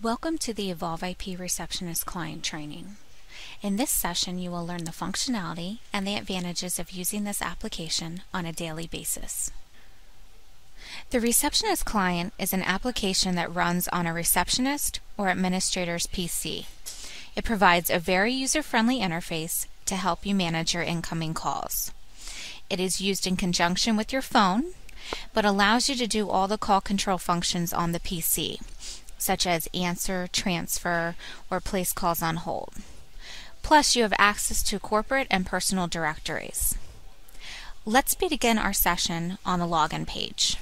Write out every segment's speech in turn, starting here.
Welcome to the Evolve IP Receptionist Client Training. In this session, you will learn the functionality and the advantages of using this application on a daily basis. The Receptionist Client is an application that runs on a receptionist or administrator's PC. It provides a very user-friendly interface to help you manage your incoming calls. It is used in conjunction with your phone, but allows you to do all the call control functions on the PC, such as answer, transfer, or place calls on hold. Plus, you have access to corporate and personal directories. Let's begin our session on the login page.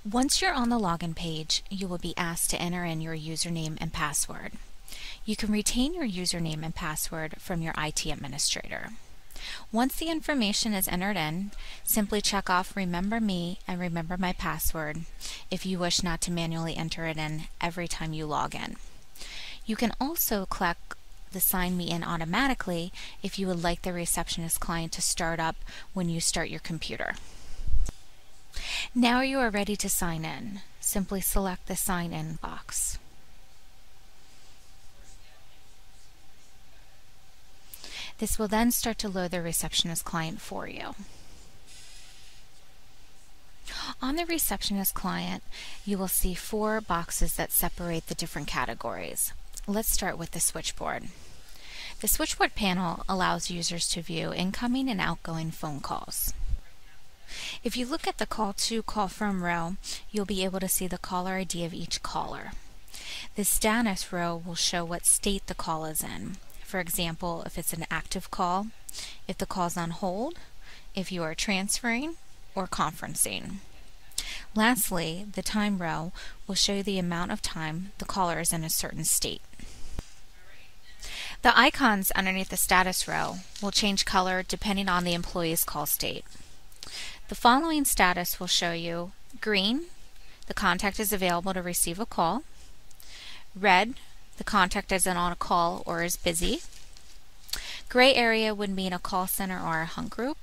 Once you're on the login page, you will be asked to enter in your username and password. You can retain your username and password from your IT administrator. Once the information is entered in, simply check off Remember Me and Remember My Password if you wish not to manually enter it in every time you log in. You can also click the Sign Me In automatically if you would like the receptionist client to start up when you start your computer. Now you are ready to sign in. Simply select the Sign In box. This will then start to load the receptionist client for you. On the receptionist client, you will see 4 boxes that separate the different categories. Let's start with the switchboard. The switchboard panel allows users to view incoming and outgoing phone calls. If you look at the Call To, Call From row, you'll be able to see the caller ID of each caller. The status row will show what state the call is in. For example, if it's an active call, if the call's on hold, if you are transferring or conferencing. Lastly, the time row will show you the amount of time the caller is in a certain state. The icons underneath the status row will change color depending on the employee's call state. The following status will show you green, the contact is available to receive a call; red, the contact isn't on a call or is busy; gray area would mean a call center or a hunt group;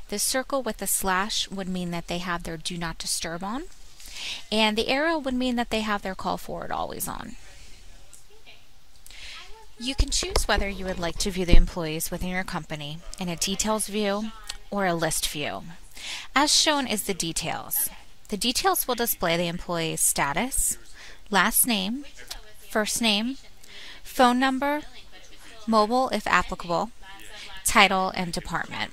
the circle with the slash would mean that they have their Do Not Disturb on; and the arrow would mean that they have their call forward always on. You can choose whether you would like to view the employees within your company in a details view or a list view. As shown is the details. The details will display the employee's status, last name, first name, phone number, mobile if applicable, title, and department.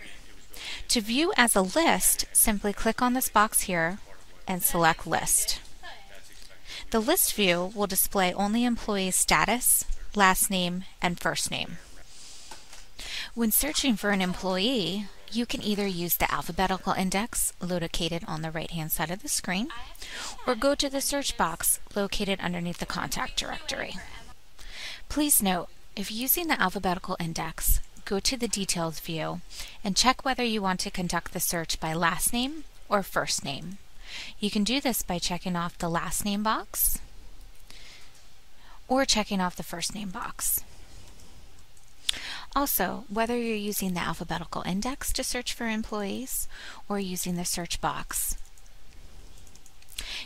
To view as a list, simply click on this box here and select List. The list view will display only employee's status, last name, and first name. When searching for an employee, you can either use the alphabetical index located on the right-hand side of the screen, or go to the search box located underneath the contact directory. Please note, if using the alphabetical index, go to the details view and check whether you want to conduct the search by last name or first name. You can do this by checking off the last name box or checking off the first name box. Also, whether you're using the alphabetical index to search for employees or using the search box,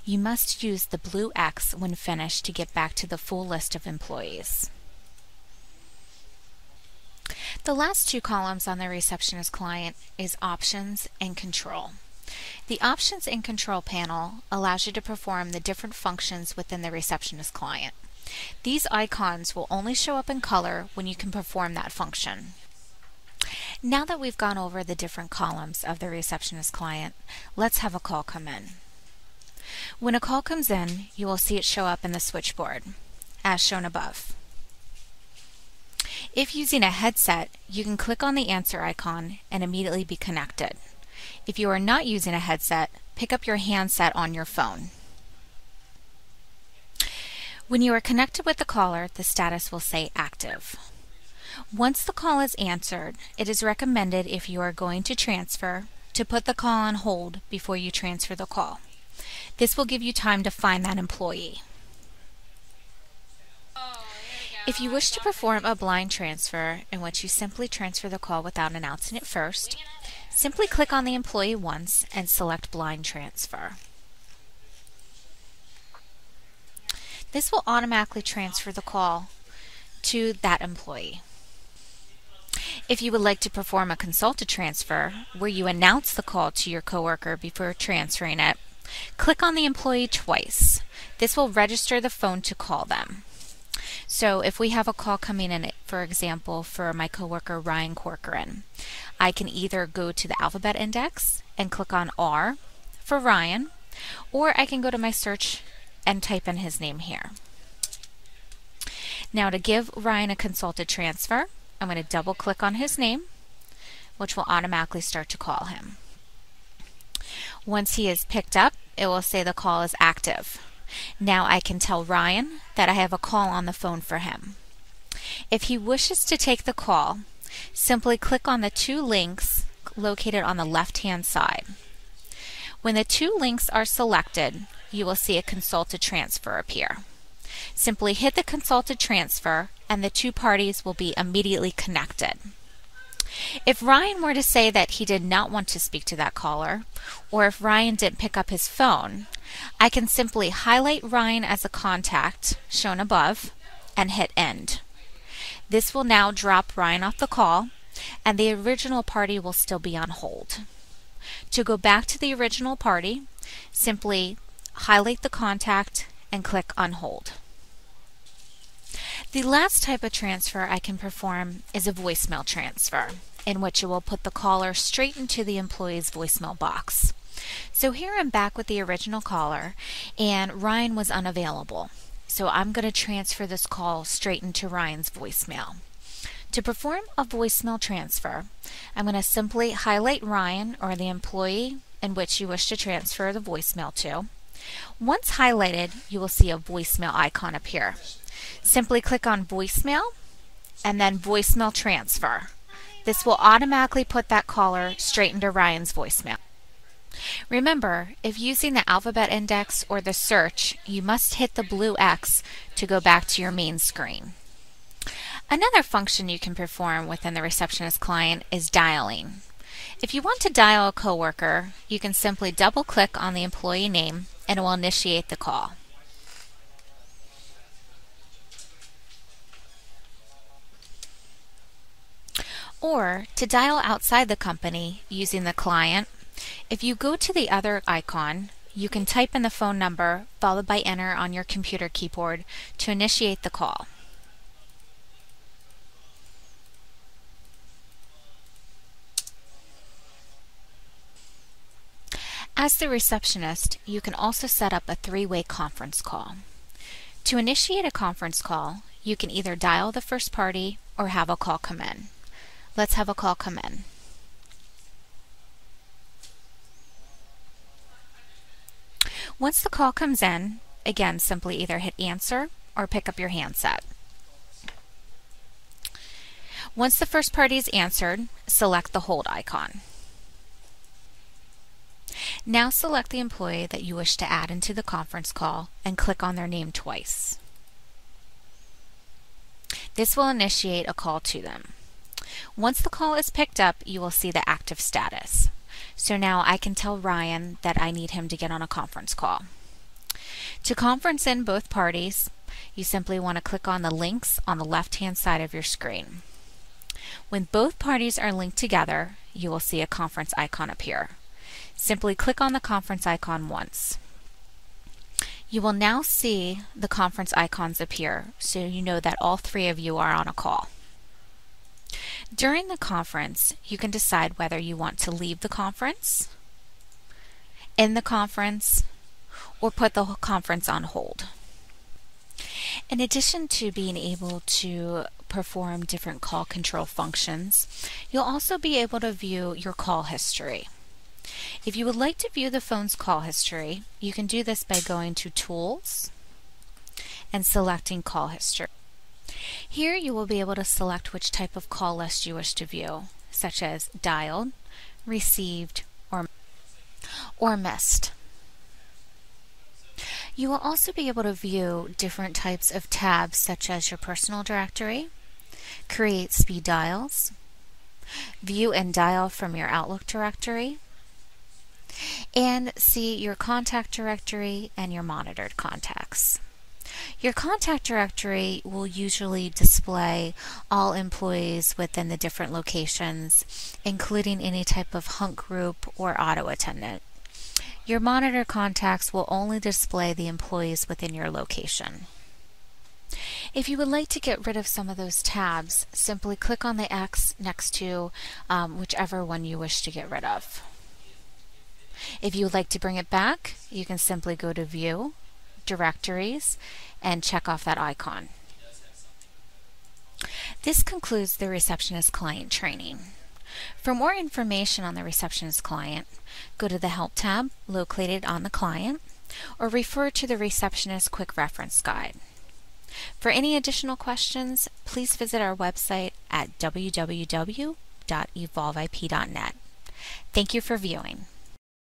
you must use the blue X when finished to get back to the full list of employees. The last 2 columns on the receptionist client is Options and Control. The Options and Control panel allows you to perform the different functions within the receptionist client. These icons will only show up in color when you can perform that function. Now that we've gone over the different columns of the receptionist client, let's have a call come in. When a call comes in, you will see it show up in the switchboard, as shown above. If using a headset, you can click on the answer icon and immediately be connected. If you are not using a headset, pick up your handset on your phone. When you are connected with the caller, the status will say active. Once the call is answered, it is recommended, if you are going to transfer, to put the call on hold before you transfer the call. This will give you time to find that employee. If you wish to perform a blind transfer, in which you simply transfer the call without announcing it first, simply click on the employee once and select Blind Transfer. This will automatically transfer the call to that employee. If you would like to perform a consulted transfer, where you announce the call to your coworker before transferring it, click on the employee twice. This will register the phone to call them. So if we have a call coming in, for example, for my coworker Ryan Corcoran, I can either go to the alphabet index and click on R for Ryan, or I can go to my search and type in his name here. Now to give Ryan a consulted transfer, I'm going to double click on his name, which will automatically start to call him. Once he is picked up, it will say the call is active. Now I can tell Ryan that I have a call on the phone for him. If he wishes to take the call, simply click on the two links located on the left-hand side. When the two links are selected, you will see a consulted transfer appear. Simply hit the consulted transfer and the two parties will be immediately connected. If Ryan were to say that he did not want to speak to that caller, or if Ryan didn't pick up his phone, I can simply highlight Ryan as a contact, shown above, and hit end. This will now drop Ryan off the call, and the original party will still be on hold. To go back to the original party, simply highlight the contact and click on hold. The last type of transfer I can perform is a voicemail transfer, in which it will put the caller straight into the employee's voicemail box. So here I'm back with the original caller, and Ryan was unavailable. So I'm going to transfer this call straight into Ryan's voicemail. To perform a voicemail transfer, I'm going to simply highlight Ryan or the employee in which you wish to transfer the voicemail to. Once highlighted, you will see a voicemail icon appear. Simply click on voicemail and then voicemail transfer. This will automatically put that caller straight into Ryan's voicemail. Remember, if using the alphabet index or the search, you must hit the blue X to go back to your main screen. Another function you can perform within the receptionist client is dialing. If you want to dial a coworker, you can simply double click on the employee name and it will initiate the call. Or to dial outside the company using the client, if you go to the other icon, you can type in the phone number followed by enter on your computer keyboard to initiate the call. As the receptionist, you can also set up a three-way conference call. To initiate a conference call, you can either dial the first party or have a call come in. Let's have a call come in. Once the call comes in, again, simply either hit answer or pick up your handset. Once the first party is answered, select the hold icon. Now select the employee that you wish to add into the conference call and click on their name twice. This will initiate a call to them. Once the call is picked up, you will see the active status. So now I can tell Ryan that I need him to get on a conference call. To conference in both parties, you simply want to click on the links on the left-hand side of your screen. When both parties are linked together, you will see a conference icon appear. Simply click on the conference icon once. You will now see the conference icons appear, so you know that all three of you are on a call. During the conference, you can decide whether you want to leave the conference, end the conference, or put the conference on hold. In addition to being able to perform different call control functions, you'll also be able to view your call history. If you would like to view the phone's call history, you can do this by going to Tools and selecting Call History. Here you will be able to select which type of call list you wish to view, such as dialed, received, or missed. You will also be able to view different types of tabs such as your personal directory, create speed dials, view and dial from your Outlook directory, and see your contact directory and your monitored contacts. Your contact directory will usually display all employees within the different locations, including any type of hunt group or auto attendant. Your monitor contacts will only display the employees within your location. If you would like to get rid of some of those tabs, simply click on the X next to whichever one you wish to get rid of. If you would like to bring it back, you can simply go to View, Directories, and check off that icon. This concludes the Receptionist Client training. For more information on the Receptionist Client, go to the Help tab located on the client, or refer to the Receptionist Quick Reference Guide. For any additional questions, please visit our website at www.evolveip.net. Thank you for viewing.